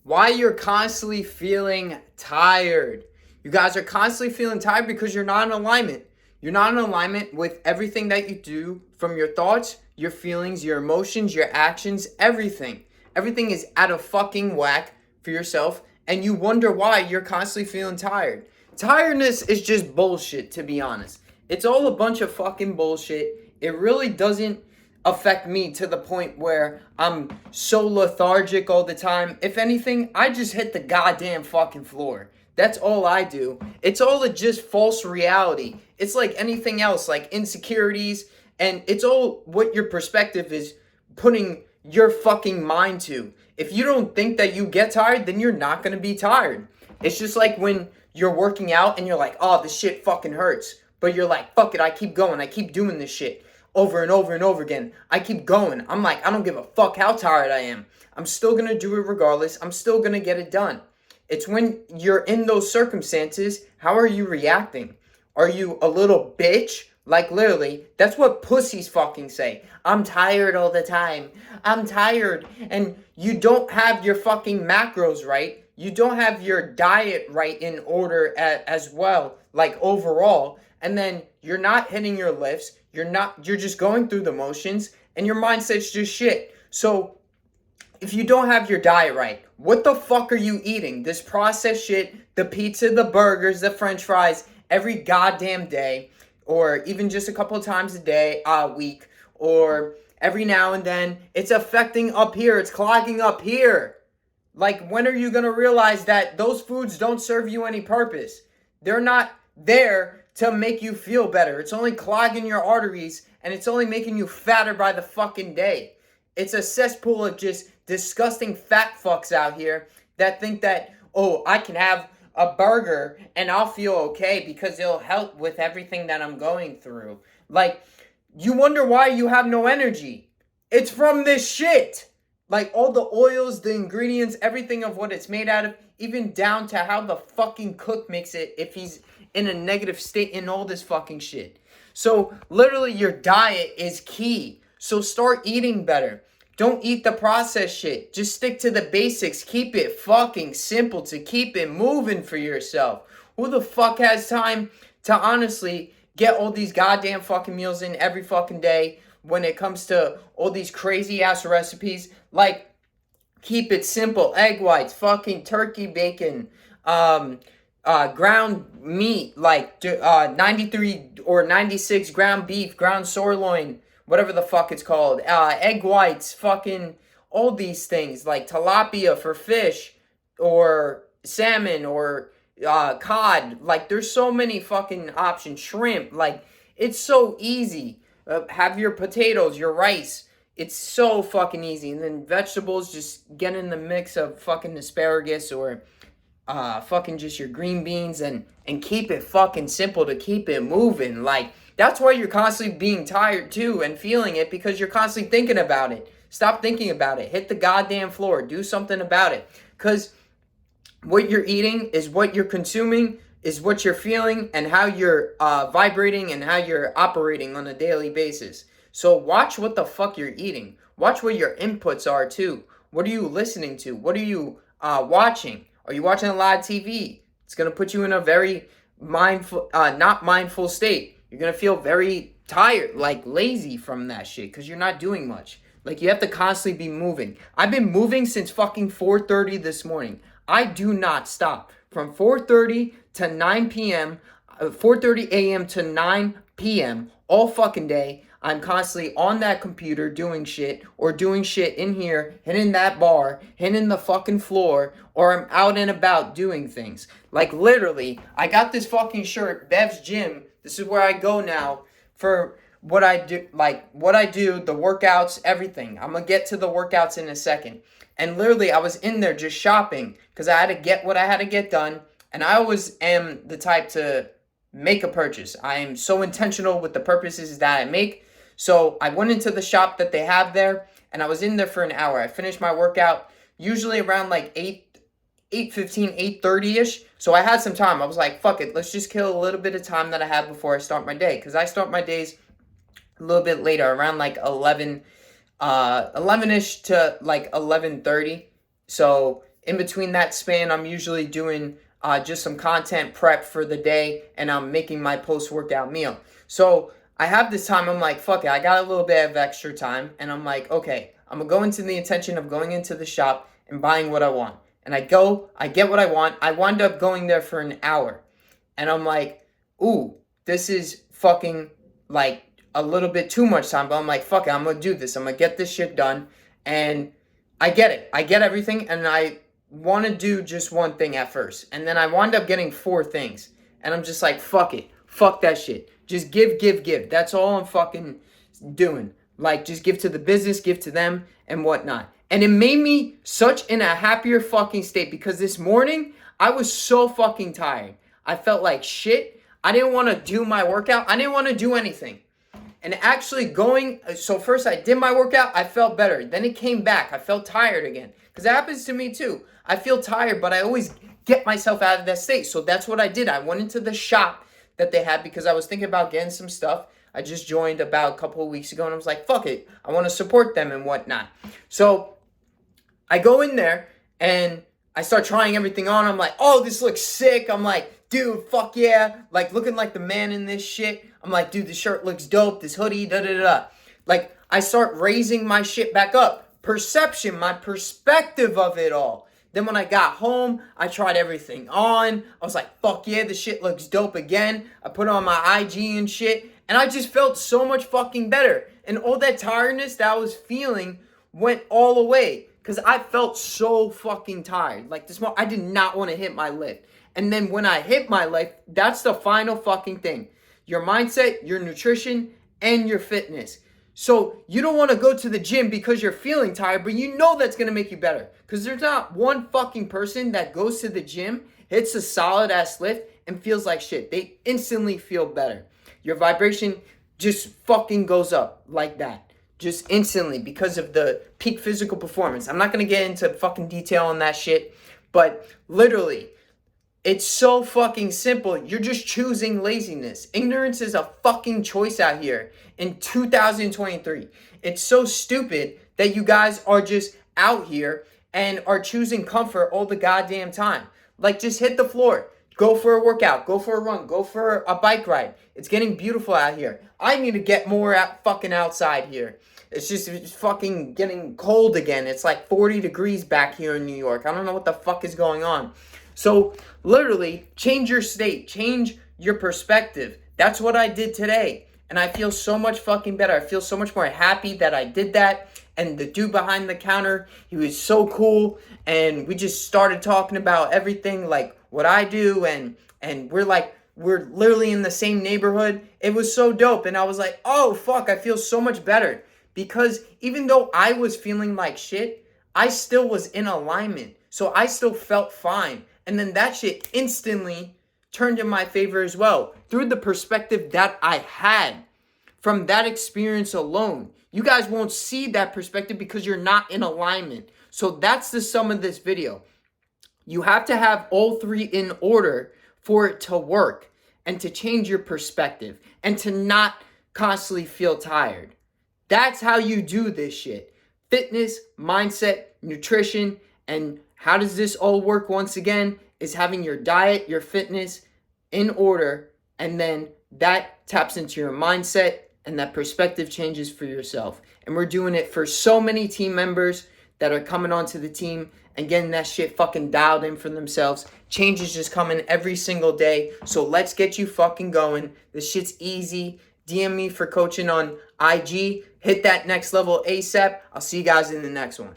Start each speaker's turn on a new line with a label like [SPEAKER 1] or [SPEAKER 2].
[SPEAKER 1] why you're constantly feeling tired. You guys are constantly feeling tired because you're not in alignment. You're not in alignment with everything that you do, from your thoughts, your feelings, your emotions, your actions, everything. Everything is out of fucking whack for yourself, and you wonder why you're constantly feeling tired. Tiredness is just bullshit, to be honest. It's all a bunch of fucking bullshit. It really doesn't affect me to the point where I'm so lethargic all the time. If anything, I just hit the goddamn fucking floor. That's all I do. It's all a just false reality. It's like anything else, like insecurities, and it's all what your perspective is putting your fucking mind to. If you don't think that you get tired, then you're not gonna be tired. It's just like when you're working out and you're like, oh, this shit fucking hurts. But you're like, fuck it, I keep going. I keep doing this shit over and over and over again. I keep going. I'm like, I don't give a fuck how tired I am. I'm still gonna do it regardless. I'm still gonna get it done. It's when you're in those circumstances, how are you reacting? Are you a little bitch? Like literally, that's what pussies fucking say. I'm tired all the time. I'm tired. And you don't have your fucking macros right. You don't have your diet right in order as well, like overall. And then you're not hitting your lifts. You're just going through the motions, and your mindset's just shit. So if you don't have your diet right, what the fuck are you eating? This processed shit, the pizza, the burgers, the french fries, every goddamn day, or even just a couple of times a week, or every now and then. It's affecting up here. It's clogging up here. Like, when are you going to realize that those foods don't serve you any purpose? They're not there to make you feel better. It's only clogging your arteries, and it's only making you fatter by the fucking day. It's a cesspool of just disgusting fat fucks out here that think that, oh, I can have a burger and I'll feel okay because it'll help with everything that I'm going through. Like, you wonder why you have no energy. It's from this shit. Like, all the oils, the ingredients, everything of what it's made out of, even down to how the fucking cook makes it if he's in a negative state in all this fucking shit. So, literally, your diet is key. So, start eating better. Don't eat the processed shit. Just stick to the basics. Keep it fucking simple to keep it moving for yourself. Who the fuck has time to honestly get all these goddamn fucking meals in every fucking day when it comes to all these crazy ass recipes? Like, keep it simple. Egg whites, fucking turkey bacon, ground meat, like 93 or 96 ground beef, ground sirloin, whatever the fuck it's called, egg whites, fucking all these things, like tilapia for fish, or salmon, or cod. Like, there's so many fucking options. Shrimp, like, it's so easy. Have your potatoes, your rice. It's so fucking easy. And then vegetables, just get in the mix of fucking asparagus, or fucking just your green beans, and keep it fucking simple to keep it moving. Like, that's why you're constantly being tired too and feeling it, because you're constantly thinking about it. Stop thinking about it. Hit the goddamn floor. Do something about it. Because what you're eating is what you're consuming, is what you're feeling, and how you're vibrating and how you're operating on a daily basis. So watch what the fuck you're eating. Watch what your inputs are too. What are you listening to? What are you watching? Are you watching a lot of TV? It's going to put you in a very mindful, not mindful state. You're going to feel very tired, like lazy from that shit, because you're not doing much. Like, you have to constantly be moving. I've been moving since fucking 4:30 this morning. I do not stop. From 4:30 to 9 p.m., 4:30 a.m. to 9 p.m., all fucking day, I'm constantly on that computer doing shit, or doing shit in here, hitting that bar, hitting the fucking floor, or I'm out and about doing things. Like, literally, I got this fucking shirt, Bev's Gym. This is where I go now for what I do, the workouts, everything. I'm gonna get to the workouts in a second. And literally, I was in there just shopping because I had to get what I had to get done. And I always am the type to make a purchase. I am so intentional with the purchases that I make. So I went into the shop that they have there, and I was in there for an hour. I finished my workout usually around like 8:15, 8:30-ish. So I had some time. I was like, fuck it, let's just kill a little bit of time that I have before I start my day. Because I start my days a little bit later, around like 11, 11-ish to like 11:30. So in between that span, I'm usually doing just some content prep for the day, and I'm making my post-workout meal. So I have this time, I'm like, fuck it, I got a little bit of extra time, and I'm like, okay, I'm going to go into the intention of going into the shop and buying what I want. And I go, I get what I want. I wind up going there for an hour. And I'm like, ooh, this is fucking like a little bit too much time. But I'm like, fuck it, I'm going to do this. I'm going to get this shit done. And I get it. I get everything. And I want to do just one thing at first. And then I wind up getting 4 things. And I'm just like, fuck it. Fuck that shit. Just give. That's all I'm fucking doing. Like, just give to the business, give to them, and whatnot. And it made me such in a happier fucking state because this morning, I was so fucking tired. I felt like shit. I didn't want to do my workout. I didn't want to do anything. And actually so first I did my workout, I felt better. Then it came back. I felt tired again. Because it happens to me too. I feel tired, but I always get myself out of that state. So that's what I did. I went into the shop that they had because I was thinking about getting some stuff. I just joined about a couple of weeks ago and I was like, fuck it. I want to support them and whatnot. So I go in there and I start trying everything on. I'm like, oh, this looks sick. I'm like, dude, fuck yeah. Like, looking like the man in this shit. I'm like, dude, this shirt looks dope. This hoodie, da-da-da-da. Like, I start raising my shit back up. Perception, my perspective of it all. Then when I got home, I tried everything on. I was like, fuck yeah, this shit looks dope again. I put on my IG and shit. And I just felt so much fucking better. And all that tiredness that I was feeling went all away. Because I felt so fucking tired. Like this morning, I did not want to hit my lift. And then when I hit my lift, that's the final fucking thing. Your mindset, your nutrition, and your fitness. So you don't want to go to the gym because you're feeling tired, but you know that's going to make you better. Because there's not one fucking person that goes to the gym, hits a solid ass lift, and feels like shit. They instantly feel better. Your vibration just fucking goes up like that. Just instantly because of the peak physical performance. I'm not going to get into fucking detail on that shit. But literally, it's so fucking simple. You're just choosing laziness. Ignorance is a fucking choice out here in 2023. It's so stupid that you guys are just out here and are choosing comfort all the goddamn time. Like, just hit the floor. Go for a workout. Go for a run. Go for a bike ride. It's getting beautiful out here. I need to get more fucking outside here. It's fucking getting cold again. It's like 40 degrees back here in New York. I don't know what the fuck is going on. So, literally, change your state. Change your perspective. That's what I did today. And I feel so much fucking better. I feel so much more happy that I did that. And the dude behind the counter, he was so cool. And we just started talking about everything, like what I do. And we're literally in the same neighborhood. It was so dope. And I was like, oh, fuck, I feel so much better. Because even though I was feeling like shit, I still was in alignment. So I still felt fine. And then that shit instantly turned in my favor as well. Through the perspective that I had from that experience alone. You guys won't see that perspective because you're not in alignment. So that's the sum of this video. You have to have all 3 in order for it to work and to change your perspective and to not constantly feel tired. That's how you do this shit. Fitness, mindset, nutrition, and how does this all work once again is having your diet, your fitness in order, and then that taps into your mindset and that perspective changes for yourself. And we're doing it for so many team members that are coming onto the team and getting that shit fucking dialed in for themselves. Change is just coming every single day. So let's get you fucking going. This shit's easy. DM me for coaching on IG. Hit that next level ASAP. I'll see you guys in the next one.